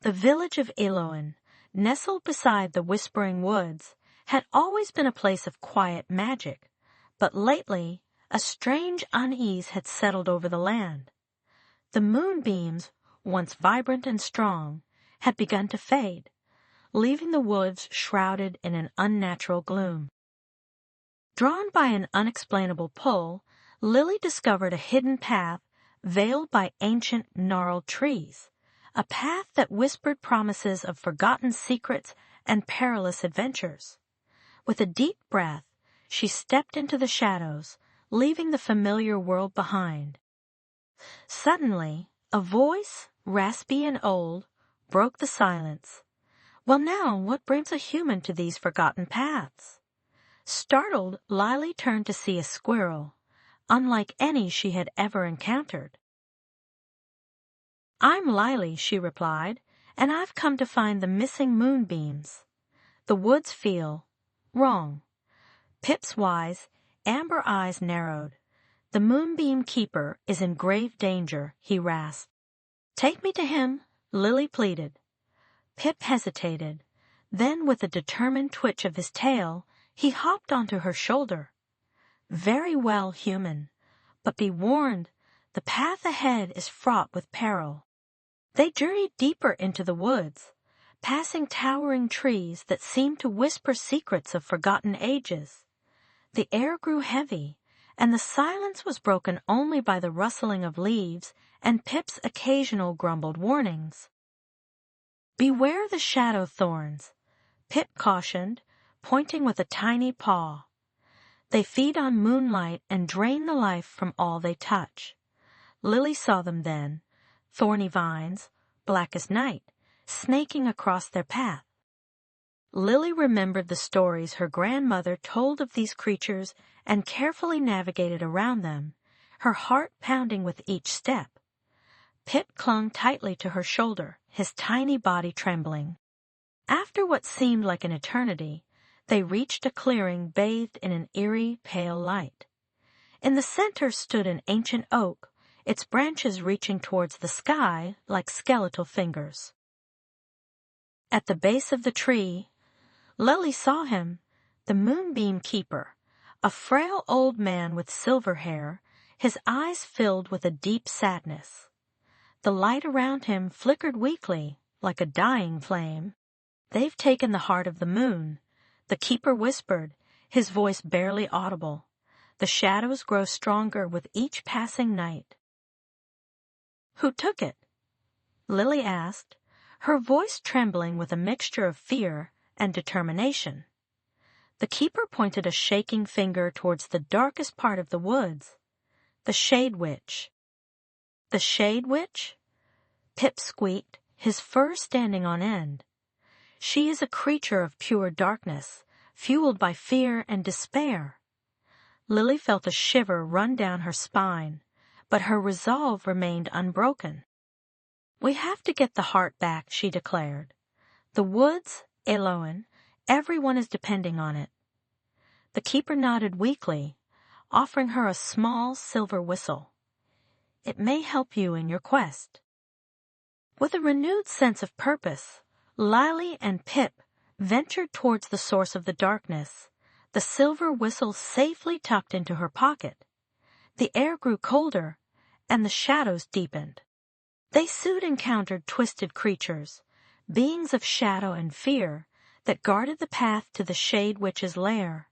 The village of Eloin, nestled beside the Whispering Woods, had always been a place of quiet magic, but lately a strange unease had settled over the land. The moonbeams, once vibrant and strong, had begun to fade, leaving the woods shrouded in an unnatural gloom. Drawn by an unexplainable pull, Lily discovered a hidden path veiled by ancient, gnarled trees, a path that whispered promises of forgotten secrets and perilous adventures. With a deep breath, she stepped into the shadows, leaving the familiar world behind. Suddenly, a voice, raspy and old, broke the silence. Well, now, what brings a human to these forgotten paths? Startled, Lily turned to see a squirrel, unlike any she had ever encountered. "I'm Lily," she replied, "and I've come to find the missing moonbeams. The woods feel wrong." Pip's wise, amber eyes narrowed. "The moonbeam keeper is in grave danger," he rasped. "Take me to him," Lily pleaded. Pip hesitated. Then, with a determined twitch of his tail, he hopped onto her shoulder. "Very well, human, but be warned, the path ahead is fraught with peril." They journeyed deeper into the woods, passing towering trees that seemed to whisper secrets of forgotten ages. The air grew heavy, and the silence was broken only by the rustling of leaves and Pip's occasional grumbled warnings. "Beware the shadow thorns," Pip cautioned, pointing with a tiny paw. "They feed on moonlight and drain the life from all they touch." Lily saw them then, thorny vines, black as night, snaking across their path. Lily remembered the stories her grandmother told of these creatures and carefully navigated around them, her heart pounding with each step. Pip clung tightly to her shoulder, his tiny body trembling. After what seemed like an eternity, they reached a clearing bathed in an eerie, pale light. In the center stood an ancient oak, its branches reaching towards the sky like skeletal fingers. At the base of the tree, Lily saw him, the moonbeam keeper, a frail old man with silver hair, his eyes filled with a deep sadness. The light around him flickered weakly, like a dying flame. "They've taken the heart of the moon," the keeper whispered, his voice barely audible. "The shadows grow stronger with each passing night." "Who took it?" Lily asked, her voice trembling with a mixture of fear and determination. The keeper pointed a shaking finger towards the darkest part of the woods. "The Shade Witch." "The Shade Witch?" Pip squeaked, his fur standing on end. "She is a creature of pure darkness, fueled by fear and despair." Lily felt a shiver run down her spine, but her resolve remained unbroken. "We have to get the heart back," she declared. "The woods, Eloin, everyone is depending on it." The keeper nodded weakly, offering her a small silver whistle. "It may help you in your quest." With a renewed sense of purpose, Lily and Pip ventured towards the source of the darkness, the silver whistle safely tucked into her pocket. The air grew colder, and the shadows deepened. They soon encountered twisted creatures, beings of shadow and fear, that guarded the path to the Shade Witch's lair.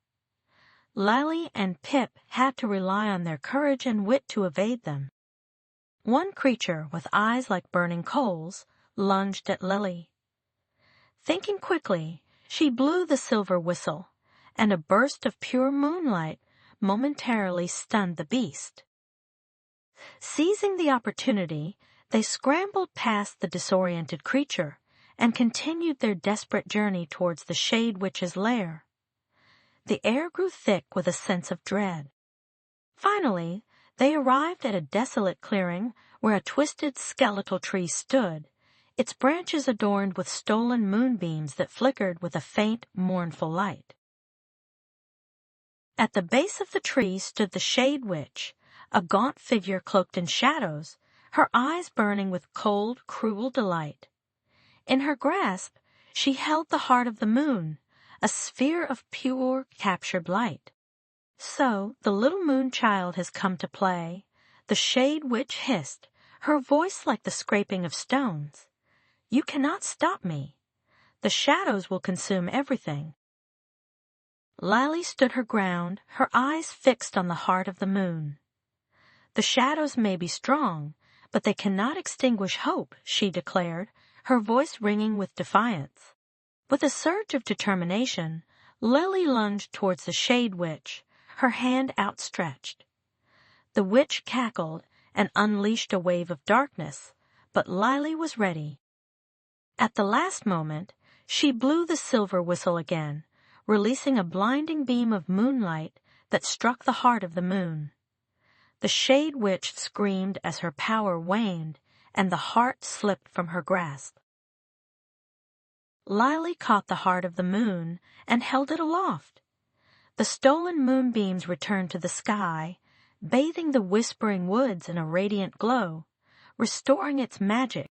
Lily and Pip had to rely on their courage and wit to evade them. One creature, with eyes like burning coals, lunged at Lily. Thinking quickly, she blew the silver whistle, and a burst of pure moonlight momentarily stunned the beast. Seizing the opportunity, they scrambled past the disoriented creature and continued their desperate journey towards the Shade Witch's lair. The air grew thick with a sense of dread. Finally, they arrived at a desolate clearing where a twisted skeletal tree stood, its branches adorned with stolen moonbeams that flickered with a faint, mournful light. At the base of the tree stood the Shade Witch, a gaunt figure cloaked in shadows, her eyes burning with cold, cruel delight. In her grasp, she held the heart of the moon, a sphere of pure, captured light. "So the little moon child has come to play," the shade witch hissed, her voice like the scraping of stones. "You cannot stop me. The shadows will consume everything." Lily stood her ground, her eyes fixed on the heart of the moon. "The shadows may be strong, but they cannot extinguish hope," she declared, her voice ringing with defiance. With a surge of determination, Lily lunged towards the shade witch, her hand outstretched. The witch cackled and unleashed a wave of darkness, but Lily was ready. At the last moment, she blew the silver whistle again, releasing a blinding beam of moonlight that struck the heart of the moon. The shade witch screamed as her power waned and the heart slipped from her grasp. Lily caught the heart of the moon and held it aloft. The stolen moonbeams returned to the sky, bathing the whispering woods in a radiant glow, restoring its magic